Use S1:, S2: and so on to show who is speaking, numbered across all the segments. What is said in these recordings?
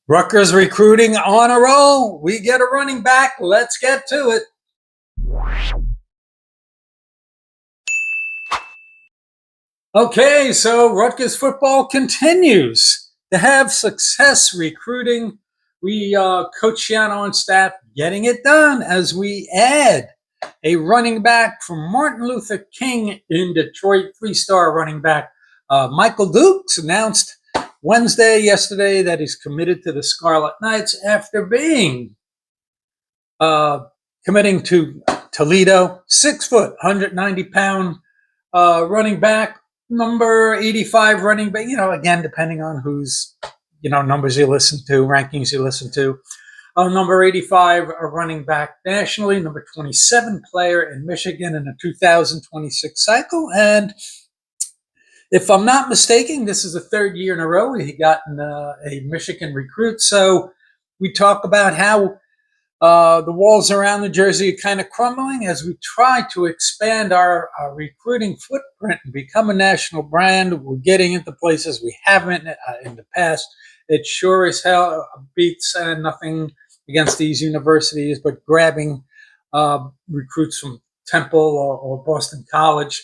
S1: Rutgers recruiting on a roll. We get a running back. Let's get to it. Okay, so Rutgers football continues to have success recruiting. Coach Shiano and staff getting it done as we add a running back from Martin Luther King in Detroit, three-star running back. Michael Dukes announced yesterday, that he's committed to the Scarlet Knights after being committing to Toledo. 6 foot, 190-pound running back, number 85 running back. Again, depending on whose numbers you listen to, rankings you listen to. Number 85 running back nationally, number 27 player in Michigan in the 2026 cycle. And if I'm not mistaken, this is the third year in a row he gotten a Michigan recruit. So we talk about how the walls around New Jersey are kind of crumbling as we try to expand our recruiting footprint and become a national brand. We're getting into places we haven't in the past. It sure as hell beats nothing against these universities, but grabbing recruits from Temple or Boston College.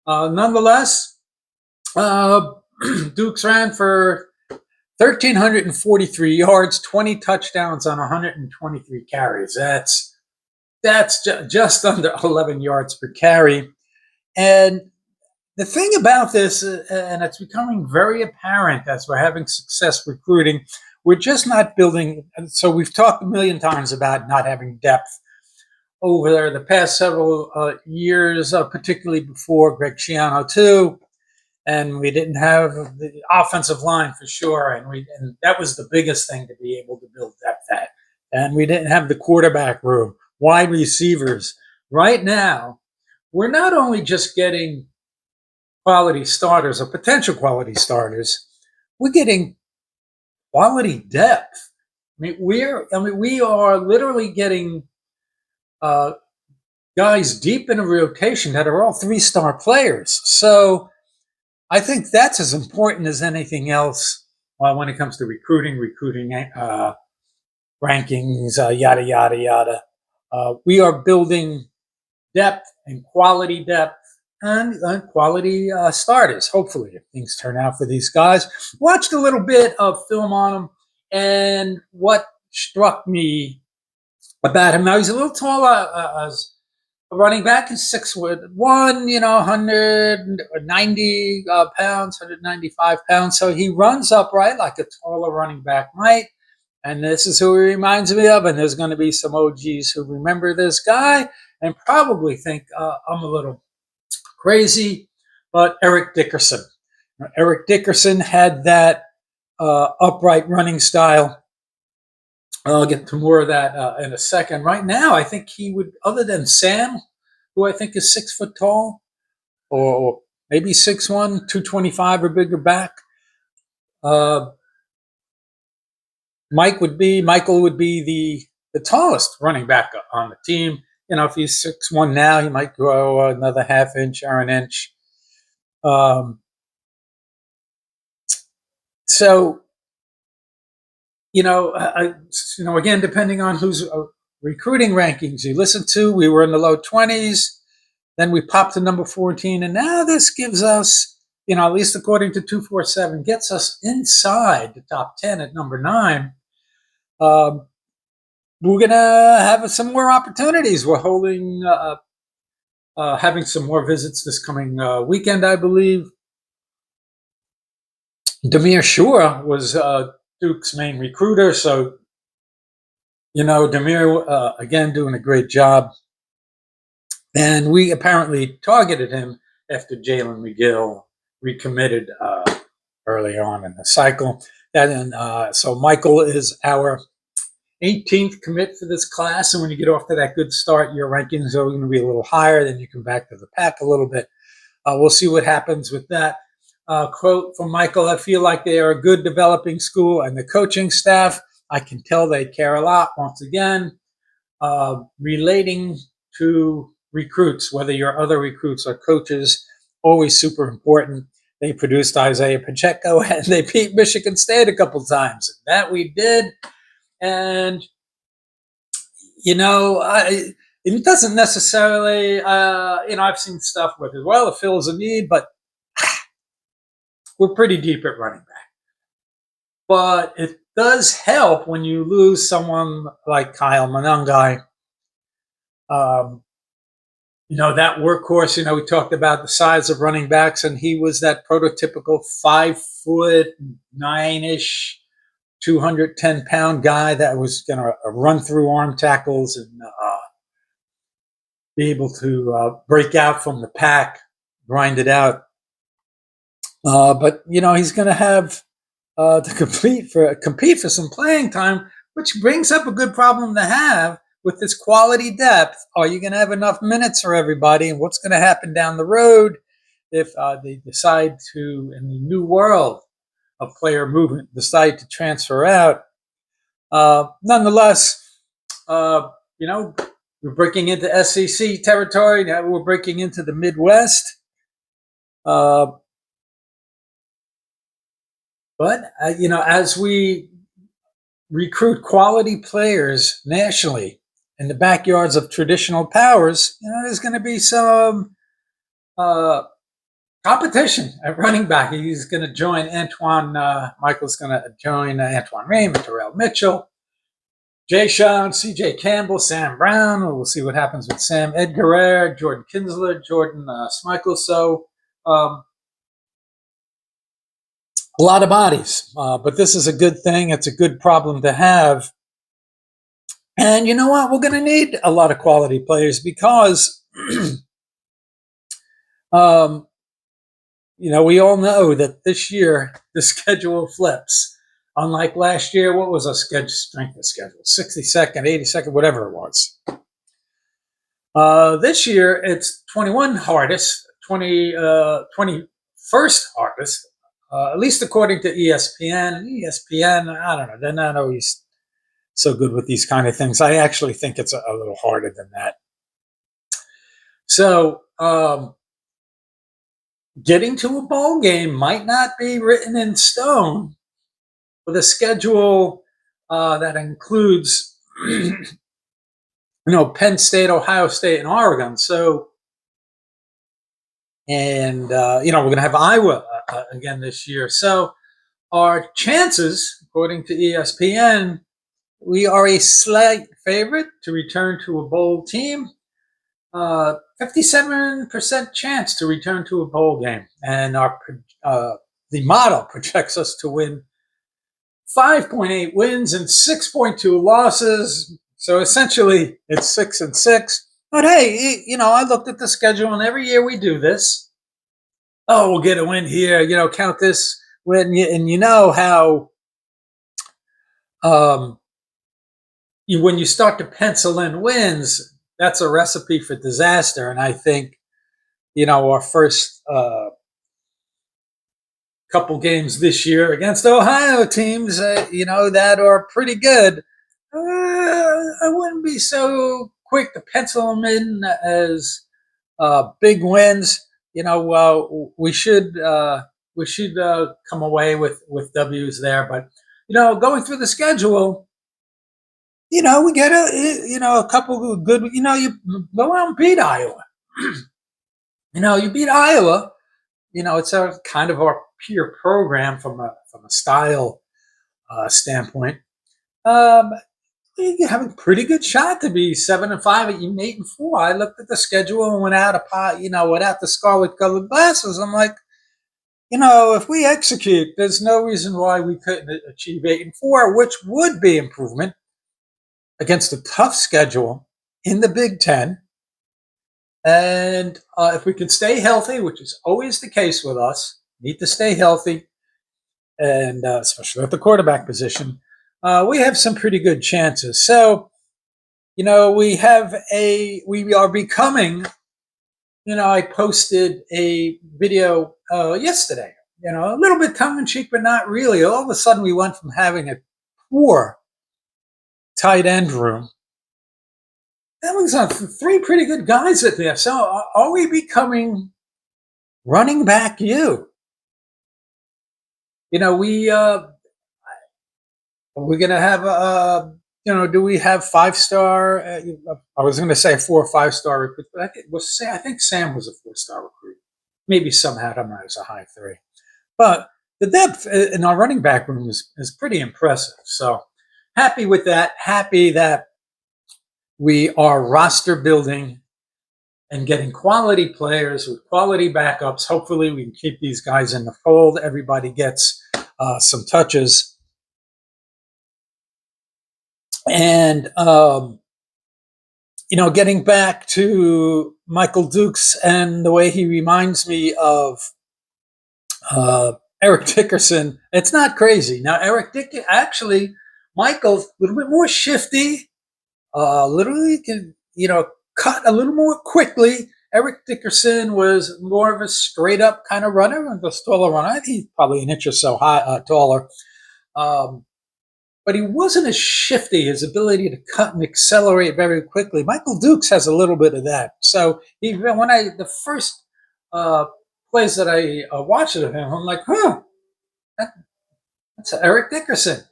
S1: Nonetheless, Dukes ran for 1,343 yards, 20 touchdowns on 123 carries. That's just under 11 yards per carry. And the thing about this, and it's becoming very apparent as we're having success recruiting, we're just not building. So we've talked a million times about not having depth over the past several years, particularly before Greg Schiano too. And we didn't have the offensive line for sure, and that was the biggest thing to be able to build depth at. And we didn't have the quarterback room, wide receivers. Right now, we're not only just getting quality starters or potential quality starters, we're getting quality depth. We are literally getting guys deep in a rotation that are all three-star players. So I think that's as important as anything else when it comes to recruiting rankings, yada, yada, yada. We are building depth and quality quality starters, hopefully, if things turn out for these guys. Watched a little bit of film on them, and what struck me about him, now he's a little taller as running back is 6'1", 190 pounds, 195 pounds. So he runs upright like a taller running back might. And this is who he reminds me of. And there's going to be some OGs who remember this guy and probably think I'm a little crazy. But Eric Dickerson. Eric Dickerson had that upright running style. I'll get to more of that in a second. Right now, I think he would, other than Sam, who I think is 6 foot tall, or maybe 6'1", 225 or bigger back. Michael would be the tallest running back on the team. If he's 6'1" now, he might grow another half inch or an inch. So, again, depending on who's recruiting rankings you listen to, we were in the low 20s. Then we popped to number 14, and now this gives us, at least according to 247, gets us inside the top 10 at number 9. We're going to have some more opportunities. We're holding, having some more visits this coming weekend, I believe. Demir Shura was Duke's main recruiter, so Demir again doing a great job, and we apparently targeted him after Jalen McGill recommitted early on in the cycle. And so Michael is our 18th commit for this class, and when you get off to that good start, your rankings are going to be a little higher. Then you come back to the pack a little bit. We'll see what happens with that. Quote from Michael: "I feel like they are a good developing school, and the coaching staff, I can tell they care a lot." Once again, relating to recruits, whether you're other recruits or coaches, always super important. they produced Isaiah Pacheco, and they beat Michigan State a couple times. That we did. And, it doesn't necessarily, I've seen stuff with it. Well, it fills a need, but we're pretty deep at running back. But it does help when you lose someone like Kyle Monangai. That workhorse, we talked about the size of running backs, and he was that prototypical 5'9" 210-pound guy that was going to run through arm tackles and be able to break out from the pack, grind it out. But he's going to have to compete for some playing time, which brings up a good problem to have with this quality depth. Are you going to have enough minutes for everybody? And what's going to happen down the road if they decide to, in the new world of player movement, decide to transfer out? Nonetheless, we're breaking into SEC territory. Now we're breaking into the Midwest. But as we recruit quality players nationally in the backyards of traditional powers, there's going to be some competition at running back. He's going to join Michael's going to join Antoine Raymond, Terrell Mitchell, Jay Sean, C.J. Campbell, Sam Brown. We'll see what happens with Sam Edgar, Jordan Kinsler, Jordan Schmeichel. So a lot of bodies, but this is a good thing. It's a good problem to have. And you know what? We're going to need a lot of quality players because, we all know that this year the schedule flips. Unlike last year, what was our strength of schedule? 62nd, 82nd, whatever it was. This year, it's 21 hardest, 21st hardest, at least according to ESPN. And ESPN, I don't know, they're not always so good with these kind of things. I actually think it's a little harder than that. So, getting to a bowl game might not be written in stone with a schedule that includes, Penn State, Ohio State, and Oregon. So, and we're going to have Iowa again this year. So, our chances, according to ESPN, we are a slight favorite to return to a bowl team. 57% chance to return to a bowl game, and the model projects us to win 5.8 wins and 6.2 losses. So essentially, it's 6-6. But hey, I looked at the schedule, and every year we do this. Oh, we'll get a win here. Count this win, and you know how when you start to pencil in wins, that's a recipe for disaster. And I think, our first couple games this year against Ohio teams, that are pretty good. I wouldn't be so quick to pencil them in as big wins. We should come away with W's there. But going through the schedule, we get a couple of good. You go out and beat Iowa. You beat Iowa. It's a kind of our peer program from a style standpoint. You have a pretty good shot to be 7-5, even 8-4. I looked at the schedule and without the scarlet colored glasses, I'm like, if we execute, there's no reason why we couldn't achieve 8-4, which would be improvement against a tough schedule in the Big Ten. And if we can stay healthy, which is always the case with us, need to stay healthy, and especially at the quarterback position, we have some pretty good chances. So, we are becoming, I posted a video yesterday, a little bit tongue-in-cheek, but not really. All of a sudden, we went from having a poor tight end room. That was three pretty good guys at there. So are we becoming running back you? we're gonna have do we have 5 star? I was gonna say 4 or 5 star recruit, but I think Sam was a 4 star recruit. Maybe some had him as a high 3, but the depth in our running back room is pretty impressive. So happy with that. Happy that we are roster building and getting quality players with quality backups. Hopefully, we can keep these guys in the fold. Everybody gets some touches. And, getting back to Michael Dukes and the way he reminds me of Eric Dickerson, it's not crazy. Now, actually, Michael's a little bit more shifty, literally can, cut a little more quickly. Eric Dickerson was more of a straight up kind of runner, a taller runner. I think he's probably an inch or so taller. But he wasn't as shifty. His ability to cut and accelerate very quickly. Michael Dukes has a little bit of that. So the first plays that I watched of him, I'm like, that's Eric Dickerson.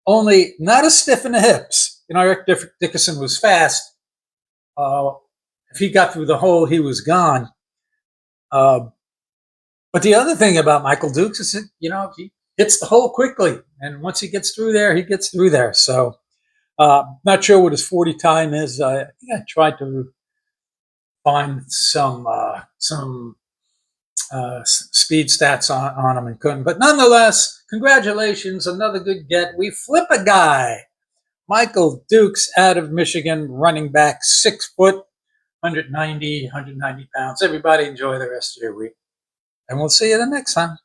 S1: Only not as stiff in the hips. Eric Dickerson was fast. If he got through the hole, he was gone. But the other thing about Michael Dukes is that, he hits the hole quickly. And once he gets through there, he gets through there. So not sure what his 40 time is. I think I tried to find some speed stats on him and couldn't. But nonetheless, congratulations. Another good get. We flip a guy. Michael Dukes out of Michigan, running back, 6 foot, 190 pounds. Everybody enjoy the rest of your week. And we'll see you the next time.